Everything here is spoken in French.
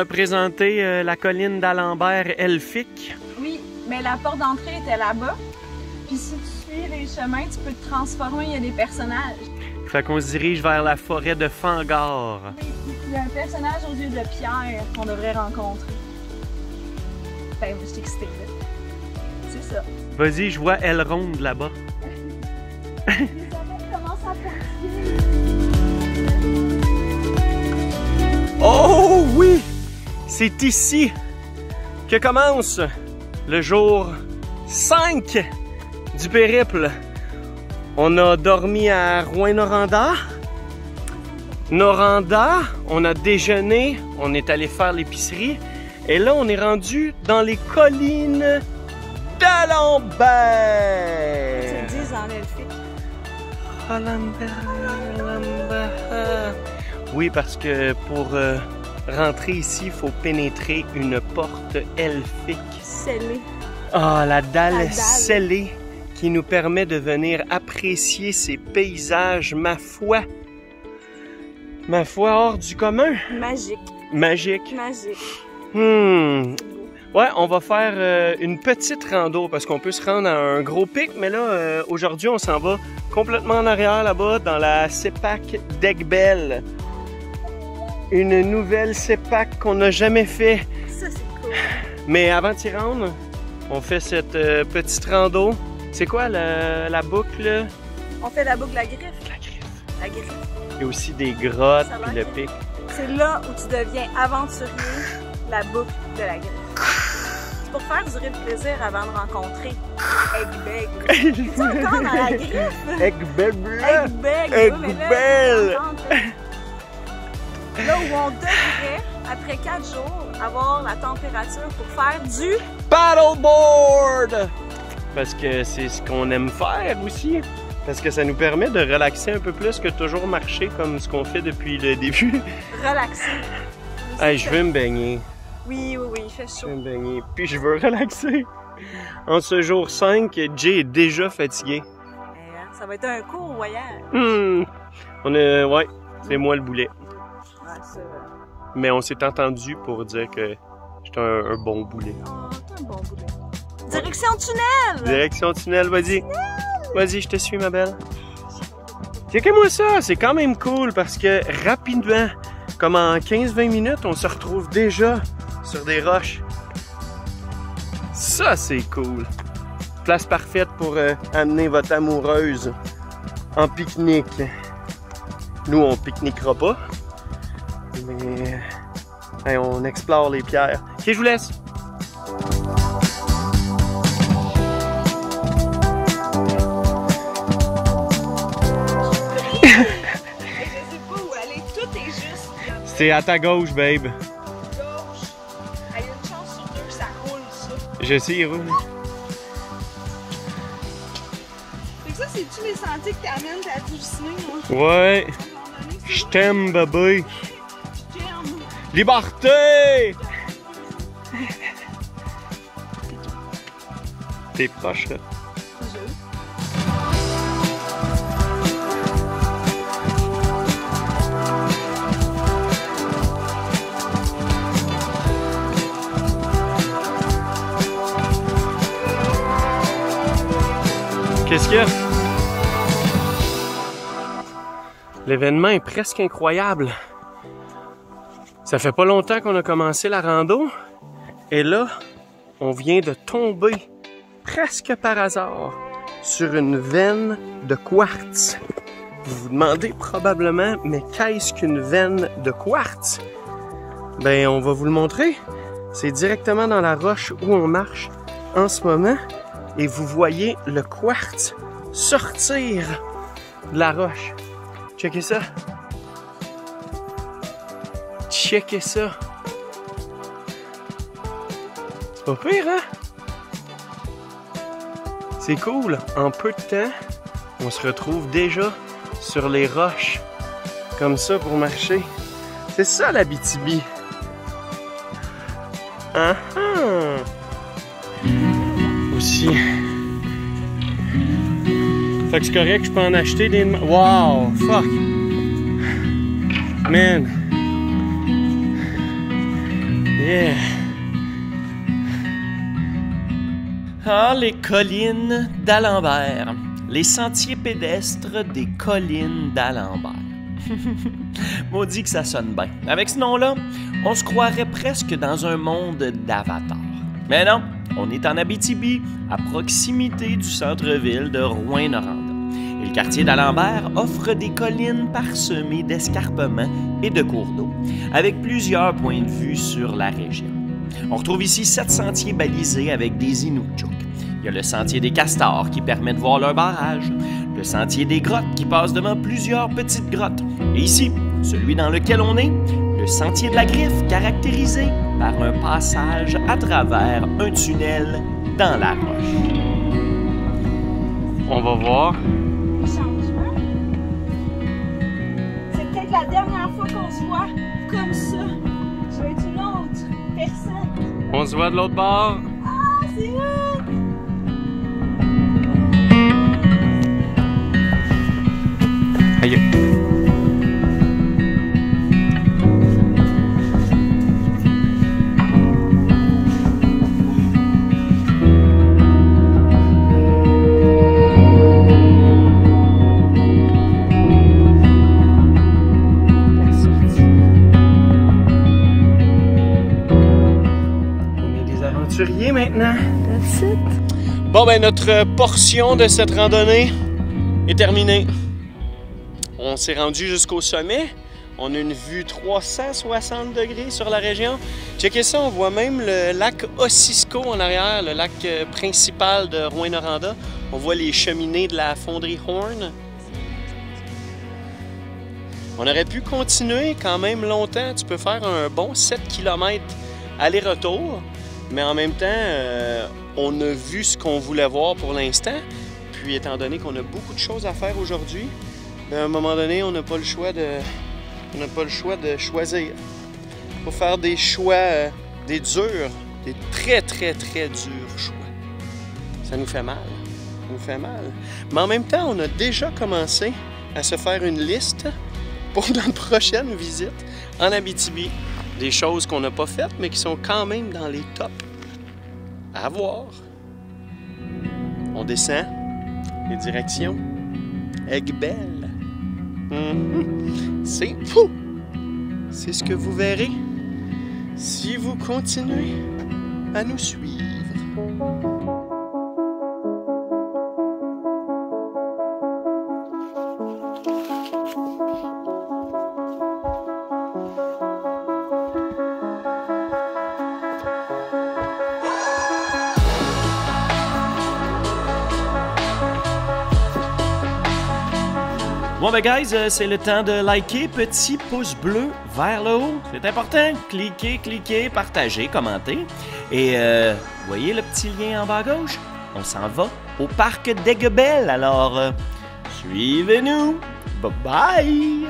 représenter la colline d'Alembert-Elphick. Oui, mais la porte d'entrée était là-bas. Puis si tu suis les chemins, tu peux te transformer, il y a des personnages. Fait qu'on se dirige vers la forêt de Fangard. Oui, il y a un personnage aux yeux de pierre qu'on devrait rencontrer. Ben, je suis excitée, là. C'est ça. Vas-y, je vois Elrond là-bas. Les abeilles commencent à poursuivre. Oh oui! C'est ici que commence le jour 5 du périple. On a dormi à Rouyn-Noranda. On a déjeuné, on est allé faire l'épicerie. Et là, on est rendu dans les collines d'Alembert. Tu le dis en elfique. Alembert. Oui, parce que pour rentrer ici, il faut pénétrer une porte elfique. Scellée. Ah, la dalle La dalle. scellée qui nous permet de venir apprécier ces paysages, ma foi, hors du commun. Magique. Magique. Magique. Ouais, on va faire une petite rando parce qu'on peut se rendre à un gros pic, mais là, aujourd'hui, on s'en va complètement en arrière là-bas dans la CEPAC d'Aiguebelle. Une nouvelle CEPAC qu'on n'a jamais fait. Ça, c'est cool. Mais avant d'y rendre, on fait cette petite rando. C'est quoi la boucle? On fait la boucle la griffe. La griffe. La griffe. Il y a aussi des grottes Ça a puis l'air le que- pic. C'est là où tu deviens aventurier, la boucle de la griffe. C'est pour faire durer le plaisir avant de rencontrer Aigbeg. Tu es encore dans la griffe? Aiguebelle! Aigbeg. Aigbel. Là où on devrait, après 4 jours, avoir la température pour faire du... Paddleboard! Parce que c'est ce qu'on aime faire aussi. Parce que ça nous permet de relaxer un peu plus que toujours marcher comme ce qu'on fait depuis le début. relaxer. Hey, je veux me baigner. Oui, il fait Je chaud. veux me baigner. Puis je veux relaxer. En ce jour 5, Jay est déjà fatigué. Ça va être un court voyage. Ouais, c'est moi le boulet. Ouais, c'est vrai. Mais on s'est entendu pour dire que j'étais un bon boulet. Oh, t'es un bon boulet. Direction tunnel! Direction tunnel, vas-y. Vas-y, je te suis, ma belle. Checkez-moi ça, c'est quand même cool parce que rapidement, comme en 15-20 minutes, on se retrouve déjà sur des roches. Ça, c'est cool. Place parfaite pour amener votre amoureuse en pique-nique. Nous, on pique-niquera pas. Mais hey, on explore les pierres. Ok, je vous laisse. Je sais pas où aller, tout est juste là. C'est à ta gauche, babe. Gauche. Il y a une chance sur 2 que ça roule, ça. Je sais, il roule. Fait que ça, c'est-tu les sentiers que t'amènes ta halluciné, moi? Ouais. À un moment donné, c'est Je t'aime, bébé. Je t'aime. Liberté! T'es proche, là. Qu'est-ce qu'il y a? L'événement est presque incroyable. Ça fait pas longtemps qu'on a commencé la rando. Et là, on vient de tomber, presque par hasard, sur une veine de quartz. Vous vous demandez probablement, mais qu'est-ce qu'une veine de quartz? Ben, on va vous le montrer. C'est directement dans la roche où on marche en ce moment. Et vous voyez le quartz sortir de la roche. Checkez ça. Checkez ça. C'est pas pire, hein? C'est cool. En peu de temps, on se retrouve déjà sur les roches. Comme ça pour marcher. C'est ça l'Abitibi. Ah ah! Aussi. Fait que c'est correct, je peux en acheter des... Wow! Fuck! Man! Yeah! Ah, les collines d'Alembert. Les sentiers pédestres des collines d'Alembert. Maudit que ça sonne bien. Avec ce nom-là, on se croirait presque dans un monde d'Avatar. Mais non, on est en Abitibi, à proximité du centre-ville de Rouyn-Noranda. Et le quartier d'Alembert offre des collines parsemées d'escarpements et de cours d'eau, avec plusieurs points de vue sur la région. On retrouve ici 7 sentiers balisés avec des Inukjuk. Il y a le sentier des castors qui permet de voir leur barrage, le sentier des grottes qui passe devant plusieurs petites grottes, et ici, celui dans lequel on est, le sentier de la griffe caractérisé par un passage à travers un tunnel dans la roche. On va voir. Changement. C'est peut-être la dernière fois qu'on se voit comme ça. Je vais être une autre personne. On se voit de l'autre bord. Ah, c'est hot! Aïe. Maintenant. That's it. Bon, ben notre portion de cette randonnée est terminée. On s'est rendu jusqu'au sommet. On a une vue 360 degrés sur la région. Checkez ça, on voit même le lac Ossisco en arrière, le lac principal de Rouyn-Noranda. On voit les cheminées de la fonderie Horn. On aurait pu continuer quand même longtemps. Tu peux faire un bon 7 km aller-retour. Mais en même temps, on a vu ce qu'on voulait voir pour l'instant. Puis, étant donné qu'on a beaucoup de choses à faire aujourd'hui, à un moment donné, on n'a pas le choix de choisir. Il faut faire des choix, des durs, des très, très, très durs choix. Ça nous fait mal. Ça nous fait mal. Mais en même temps, on a déjà commencé à se faire une liste pour notre prochaine visite en Abitibi. Des choses qu'on n'a pas faites, mais qui sont quand même dans les tops à voir. On descend. Les directions. Aiguebelle. C'est fou. C'est ce que vous verrez si vous continuez à nous suivre. Bon ben guys, c'est le temps de liker, petit pouce bleu vers le haut, c'est important, cliquez, partagez, commentez. Et voyez le petit lien en bas à gauche? On s'en va au parc d'Aiguebelle, alors suivez-nous, bye bye!